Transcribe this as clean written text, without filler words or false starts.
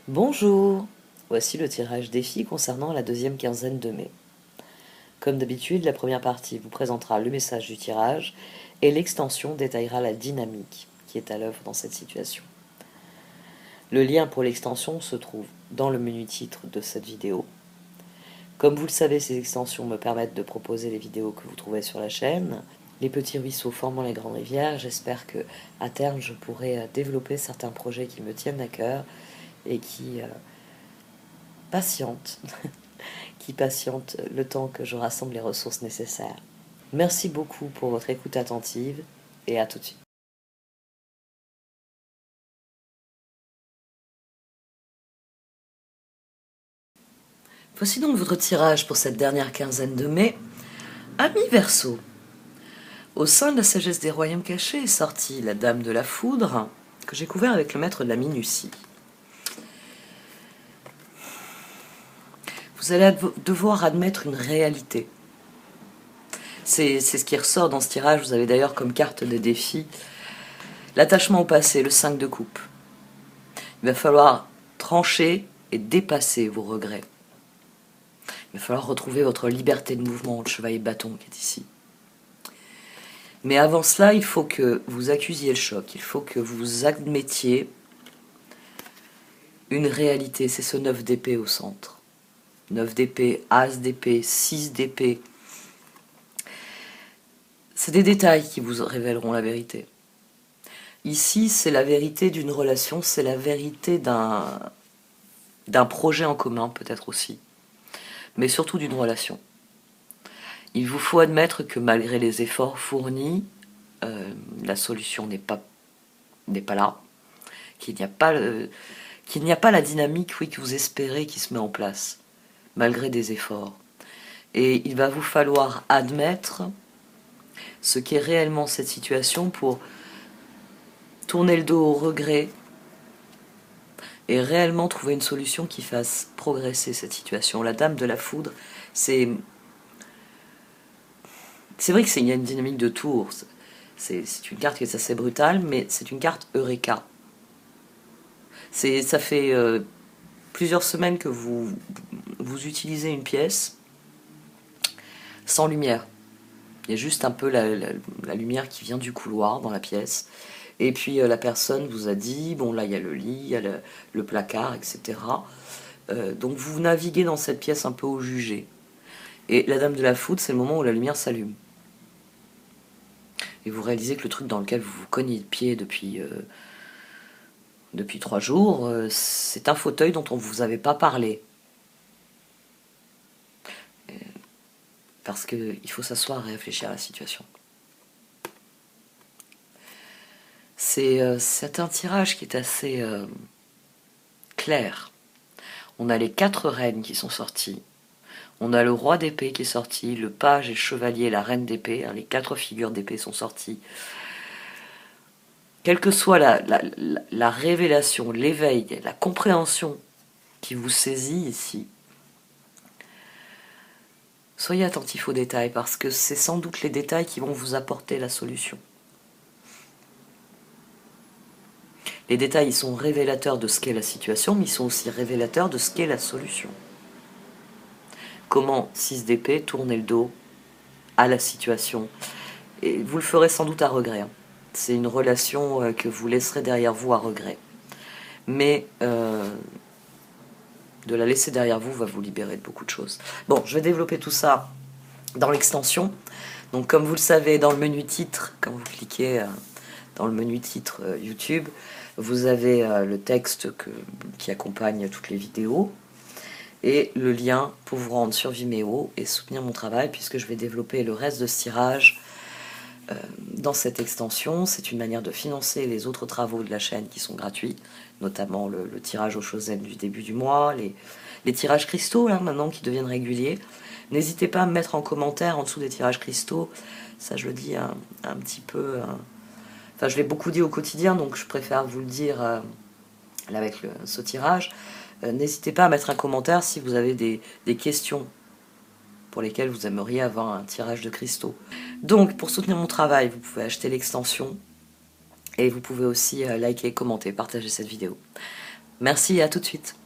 Bonjour, voici le tirage défi concernant la deuxième quinzaine de mai. Comme d'habitude, la première partie vous présentera le message du tirage et l'extension détaillera la dynamique qui est à l'œuvre dans cette situation. Le lien pour l'extension se trouve dans le menu titre de cette vidéo. Comme vous le savez, ces extensions me permettent de proposer les vidéos que vous trouvez sur la chaîne. Les petits ruisseaux formant les grandes rivières, j'espère que à terme je pourrai développer certains projets qui me tiennent à cœur et qui patientent le temps que je rassemble les ressources nécessaires. Merci beaucoup pour votre écoute attentive et à tout de suite. Voici donc votre tirage pour cette dernière quinzaine de mai. Amis Verseau, au sein de la sagesse des royaumes cachés est sortie la Dame de la Foudre, que j'ai couvert avec le maître de la minutie. Vous allez devoir admettre une réalité. C'est ce qui ressort dans ce tirage. Vous avez d'ailleurs comme carte des défis l'attachement au passé, le 5 de coupe. Il va falloir trancher et dépasser vos regrets. Il va falloir retrouver votre liberté de mouvement, le chevalier de bâton qui est ici. Mais avant cela, il faut que vous accusiez le choc, il faut que vous admettiez une réalité, c'est ce 9 d'épée au centre. 9 d'épée, as d'épée, 6 d'épée. C'est des détails qui vous révéleront la vérité. Ici, c'est la vérité d'une relation, c'est la vérité d'un projet en commun, peut-être aussi, mais surtout d'une relation. Il vous faut admettre que malgré les efforts fournis, la solution n'est pas là, qu'il n'y a pas la dynamique que vous espérez qui se met en place, malgré des efforts. Et il va vous falloir admettre ce qu'est réellement cette situation pour tourner le dos au regret et réellement trouver une solution qui fasse progresser cette situation. La Dame de la Foudre, c'est vrai qu'il y a une dynamique de tour. C'est une carte qui est assez brutale, mais c'est une carte Eureka. Ça fait plusieurs semaines que vous utilisez une pièce sans lumière. Il y a juste un peu la lumière qui vient du couloir dans la pièce. Et puis la personne vous a dit, bon là il y a le lit, il y a le placard, etc. Donc vous naviguez dans cette pièce un peu au jugé. Et la Dame de la Foudre, c'est le moment où la lumière s'allume. Et vous réalisez que le truc dans lequel vous vous cognez le pied depuis 3 jours, c'est un fauteuil dont on ne vous avait pas parlé. Parce qu'il faut s'asseoir et réfléchir à la situation. C'est un tirage qui est assez clair. On a les 4 reines qui sont sorties. On a le roi d'épée qui est sorti, le page et le chevalier, la reine d'épée. Les 4 figures d'épée sont sorties. Quelle que soit la révélation, l'éveil, la compréhension qui vous saisit ici, soyez attentifs aux détails, parce que c'est sans doute les détails qui vont vous apporter la solution. Les détails, ils sont révélateurs de ce qu'est la situation, mais ils sont aussi révélateurs de ce qu'est la solution. Comment 6 d'épée tourner le dos à la situation. Et vous le ferez sans doute à regret. C'est une relation que vous laisserez derrière vous à regret. Mais de la laisser derrière vous va vous libérer de beaucoup de choses. Bon, je vais développer tout ça dans l'extension. Donc comme vous le savez, dans le menu titre, quand vous cliquez dans le menu titre YouTube, vous avez le texte qui accompagne toutes les vidéos et le lien pour vous rendre sur Vimeo et soutenir mon travail, puisque je vais développer le reste de ce tirage dans cette extension. C'est une manière de financer les autres travaux de la chaîne qui sont gratuits, notamment le tirage aux Chosen du début du mois, les tirages cristaux là maintenant qui deviennent réguliers. N'hésitez pas à me mettre en commentaire en dessous des tirages cristaux. Ça, je le dis un petit peu. Enfin, je l'ai beaucoup dit au quotidien, donc je préfère vous le dire là avec ce tirage. N'hésitez pas à mettre un commentaire si vous avez des questions pour lesquelles vous aimeriez avoir un tirage de cristaux. Donc, pour soutenir mon travail, vous pouvez acheter l'extension et vous pouvez aussi liker, commenter, partager cette vidéo. Merci, à tout de suite.